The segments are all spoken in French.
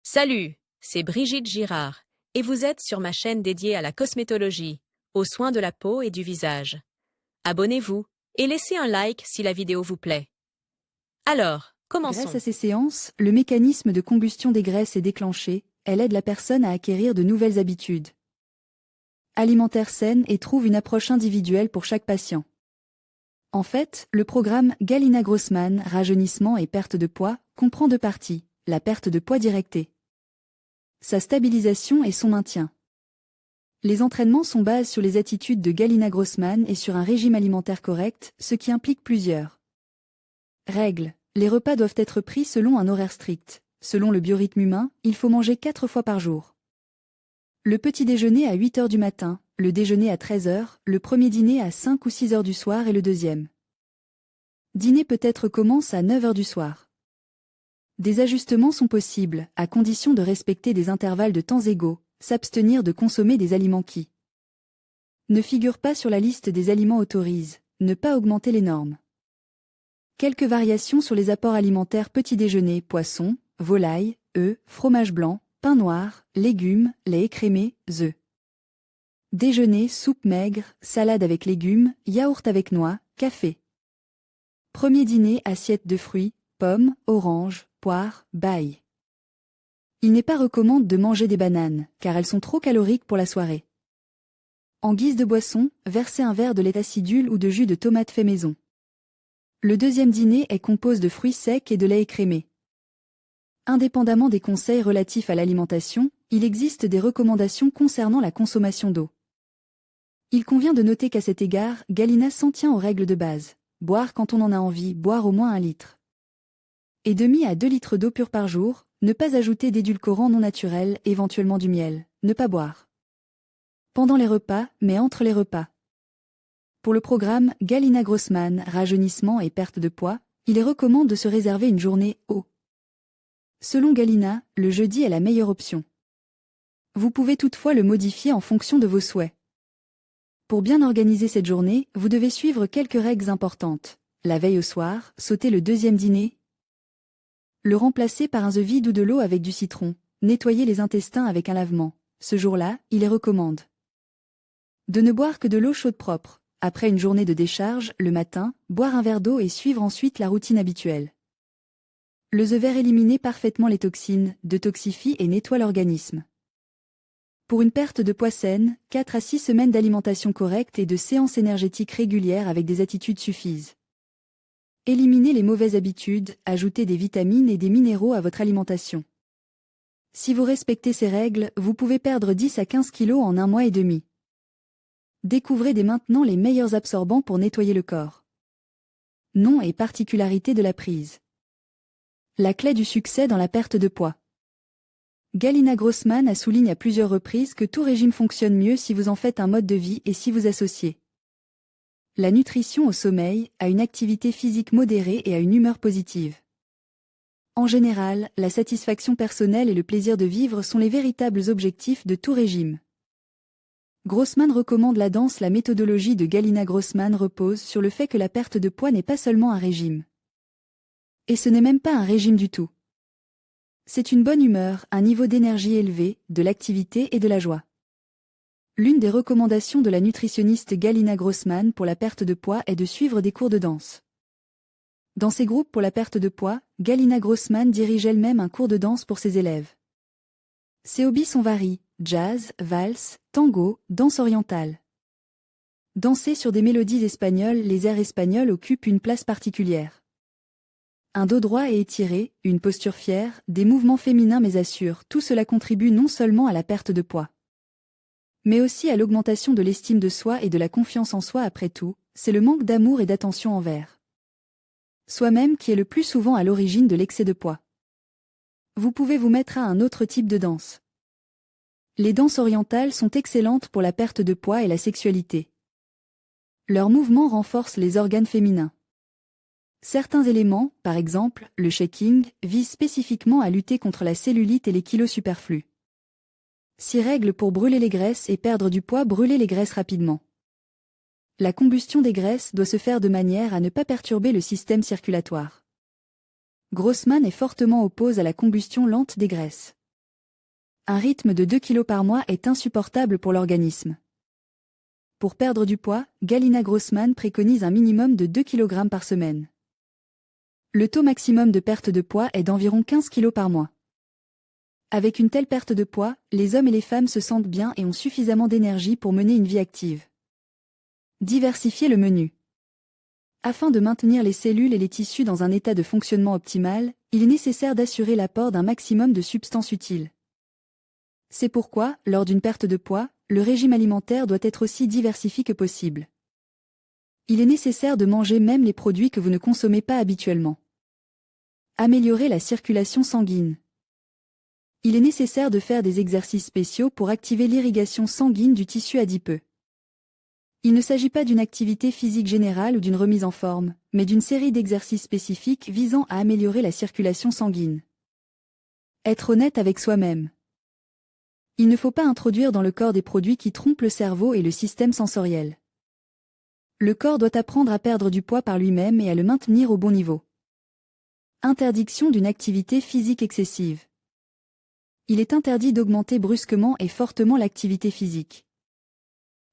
Salut, c'est Brigitte Girard, et vous êtes sur ma chaîne dédiée à la cosmétologie, aux soins de la peau et du visage. Abonnez-vous et laissez un like si la vidéo vous plaît. Alors, Grâce à commençons. ces séances, le mécanisme de combustion des graisses est déclenché, elle aide la personne à acquérir de nouvelles habitudes alimentaires saines et trouve une approche individuelle pour chaque patient. En fait, le programme Galina Grossman, rajeunissement et perte de poids, comprend deux parties, la perte de poids directée, sa stabilisation et son maintien. Les entraînements sont basés sur les attitudes de Galina Grossman et sur un régime alimentaire correct, ce qui implique plusieurs règles. Les repas doivent être pris selon un horaire strict. Selon le biorhythme humain, il faut manger 4 fois par jour. Le petit déjeuner à 8 heures du matin, le déjeuner à 13 heures, le premier dîner à 5 ou 6 heures du soir et le deuxième dîner peut-être commence à 9 heures du soir. Des ajustements sont possibles, à condition de respecter des intervalles de temps égaux, s'abstenir de consommer des aliments qui ne figurent pas sur la liste des aliments autorisés, ne pas augmenter les normes. Quelques variations sur les apports alimentaires petit déjeuner, poisson, volaille, œufs, fromage blanc, pain noir, légumes, lait écrémé, œufs. Déjeuner, soupe maigre, salade avec légumes, yaourt avec noix, café. Premier dîner, assiette de fruits, pommes, oranges, poires, bailles. Il n'est pas recommandé de manger des bananes, car elles sont trop caloriques pour la soirée. En guise de boisson, versez un verre de lait acidule ou de jus de tomate fait maison. Le deuxième dîner est composé de fruits secs et de lait écrémé. Indépendamment des conseils relatifs à l'alimentation, il existe des recommandations concernant la consommation d'eau. Il convient de noter qu'à cet égard, Galina s'en tient aux règles de base. Boire quand on en a envie, boire au moins 1 litre. Et demi à 2 litres d'eau pure par jour, ne pas ajouter d'édulcorants non naturels, éventuellement du miel, ne pas boire pendant les repas, mais entre les repas. Pour le programme Galina Grossman, rajeunissement et perte de poids, il est recommandé de se réserver une journée eau. Selon Galina, le jeudi est la meilleure option. Vous pouvez toutefois le modifier en fonction de vos souhaits. Pour bien organiser cette journée, vous devez suivre quelques règles importantes. La veille au soir, sauter le deuxième dîner. Le remplacer par un œuf vide ou de l'eau avec du citron. Nettoyer les intestins avec un lavement. Ce jour-là, il est recommandé de ne boire que de l'eau chaude propre. Après une journée de décharge, le matin, boire un verre d'eau et suivre ensuite la routine habituelle. Le œuf vert élimine parfaitement les toxines, détoxifie et nettoie l'organisme. Pour une perte de poids saine, 4 à 6 semaines d'alimentation correcte et de séances énergétiques régulières avec des attitudes suffisent. Éliminez les mauvaises habitudes, ajoutez des vitamines et des minéraux à votre alimentation. Si vous respectez ces règles, vous pouvez perdre 10 à 15 kilos en 1 mois et demi. Découvrez dès maintenant les meilleurs absorbants pour nettoyer le corps. Nom et particularité de la prise. La clé du succès dans la perte de poids. Galina Grossman a souligné à plusieurs reprises que tout régime fonctionne mieux si vous en faites un mode de vie et si vous associez la nutrition au sommeil, à une activité physique modérée et à une humeur positive. En général, la satisfaction personnelle et le plaisir de vivre sont les véritables objectifs de tout régime. Grossman recommande la danse. La méthodologie de Galina Grossman repose sur le fait que la perte de poids n'est pas seulement un régime. Et ce n'est même pas un régime du tout. C'est une bonne humeur, un niveau d'énergie élevé, de l'activité et de la joie. L'une des recommandations de la nutritionniste Galina Grossman pour la perte de poids est de suivre des cours de danse. Dans ses groupes pour la perte de poids, Galina Grossman dirige elle-même un cours de danse pour ses élèves. Ses hobbies sont variés, jazz, valse, tango, danse orientale. Danser sur des mélodies espagnoles. Les airs espagnols occupent une place particulière. Un dos droit et étiré, une posture fière, des mouvements féminins mais assurés, tout cela contribue non seulement à la perte de poids, mais aussi à l'augmentation de l'estime de soi et de la confiance en soi. Après tout, c'est le manque d'amour et d'attention envers soi-même qui est le plus souvent à l'origine de l'excès de poids. Vous pouvez vous mettre à un autre type de danse. Les danses orientales sont excellentes pour la perte de poids et la sexualité. Leurs mouvements renforcent les organes féminins. Certains éléments, par exemple, le shaking, visent spécifiquement à lutter contre la cellulite et les kilos superflus. 6 règles pour brûler les graisses et perdre du poids. Brûler les graisses rapidement. La combustion des graisses doit se faire de manière à ne pas perturber le système circulatoire. Grossman est fortement opposé à la combustion lente des graisses. Un rythme de 2 kg par mois est insupportable pour l'organisme. Pour perdre du poids, Galina Grossman préconise un minimum de 2 kg par semaine. Le taux maximum de perte de poids est d'environ 15 kg par mois. Avec une telle perte de poids, les hommes et les femmes se sentent bien et ont suffisamment d'énergie pour mener une vie active. Diversifier le menu. Afin de maintenir les cellules et les tissus dans un état de fonctionnement optimal, il est nécessaire d'assurer l'apport d'un maximum de substances utiles. C'est pourquoi, lors d'une perte de poids, le régime alimentaire doit être aussi diversifié que possible. Il est nécessaire de manger même les produits que vous ne consommez pas habituellement. Améliorer la circulation sanguine. Il est nécessaire de faire des exercices spéciaux pour activer l'irrigation sanguine du tissu adipeux. Il ne s'agit pas d'une activité physique générale ou d'une remise en forme, mais d'une série d'exercices spécifiques visant à améliorer la circulation sanguine. Être honnête avec soi-même. Il ne faut pas introduire dans le corps des produits qui trompent le cerveau et le système sensoriel. Le corps doit apprendre à perdre du poids par lui-même et à le maintenir au bon niveau. Interdiction d'une activité physique excessive. Il est interdit d'augmenter brusquement et fortement l'activité physique.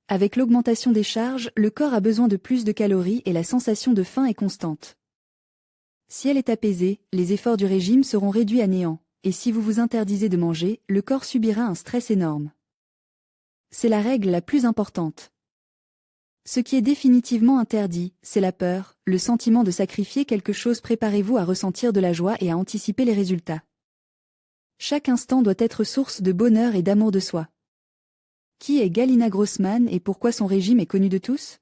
Avec l'augmentation des charges, le corps a besoin de plus de calories et la sensation de faim est constante. Si elle est apaisée, les efforts du régime seront réduits à néant, et si vous vous interdisez de manger, le corps subira un stress énorme. C'est la règle la plus importante. Ce qui est définitivement interdit, c'est la peur, le sentiment de sacrifier quelque chose. Préparez-vous à ressentir de la joie et à anticiper les résultats. Chaque instant doit être source de bonheur et d'amour de soi. Qui est Galina Grossman et pourquoi son régime est connu de tous?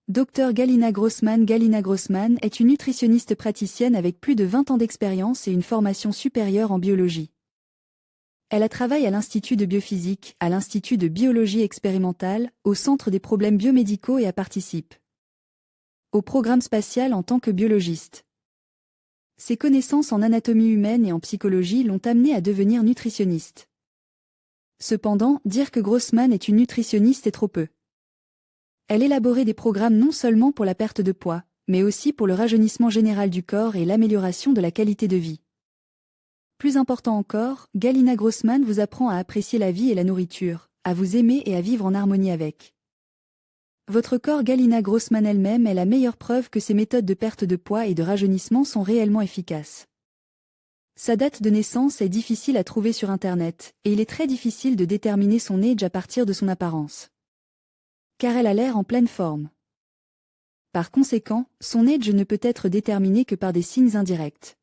Dr Galina Grossman est une nutritionniste praticienne avec plus de 20 ans d'expérience et une formation supérieure en biologie. Elle travaille à l'Institut de biophysique, à l'Institut de biologie expérimentale, au Centre des problèmes biomédicaux et participe au programme spatial en tant que biologiste. Ses connaissances en anatomie humaine et en psychologie l'ont amenée à devenir nutritionniste. Cependant, dire que Grossman est une nutritionniste est trop peu. Elle élaborait des programmes non seulement pour la perte de poids, mais aussi pour le rajeunissement général du corps et l'amélioration de la qualité de vie. Plus important encore, Galina Grossman vous apprend à apprécier la vie et la nourriture, à vous aimer et à vivre en harmonie avec. Votre corps. Galina Grossman elle-même est la meilleure preuve que ces méthodes de perte de poids et de rajeunissement sont réellement efficaces. Sa date de naissance est difficile à trouver sur Internet, et il est très difficile de déterminer son âge à partir de son apparence. Car elle a l'air en pleine forme. Par conséquent, son âge ne peut être déterminé que par des signes indirects.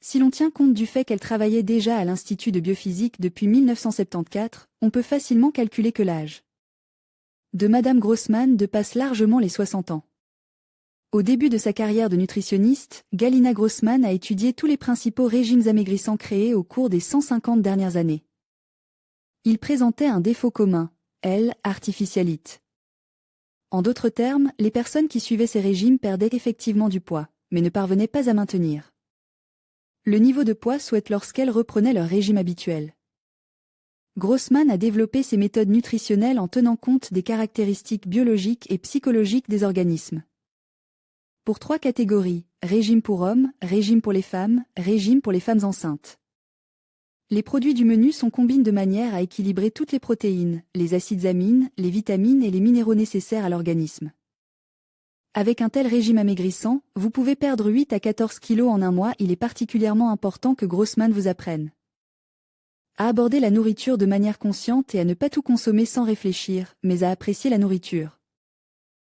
Si l'on tient compte du fait qu'elle travaillait déjà à l'Institut de biophysique depuis 1974, on peut facilement calculer que l'âge de Madame Grossman dépasse largement les 60 ans. Au début de sa carrière de nutritionniste, Galina Grossman a étudié tous les principaux régimes amaigrissants créés au cours des 150 dernières années. Ils présentaient un défaut commun, l'artificialité. En d'autres termes, les personnes qui suivaient ces régimes perdaient effectivement du poids, mais ne parvenaient pas à maintenir le niveau de poids souhaité lorsqu'elles reprenaient leur régime habituel. Grossman a développé ses méthodes nutritionnelles en tenant compte des caractéristiques biologiques et psychologiques des organismes. Pour 3 catégories, régime pour hommes, régime pour les femmes enceintes. Les produits du menu sont combinés de manière à équilibrer toutes les protéines, les acides amines, les vitamines et les minéraux nécessaires à l'organisme. Avec un tel régime amaigrissant, vous pouvez perdre 8 à 14 kg en un mois. Il est particulièrement important que Grossman vous apprenne à aborder la nourriture de manière consciente et à ne pas tout consommer sans réfléchir, mais à apprécier la nourriture.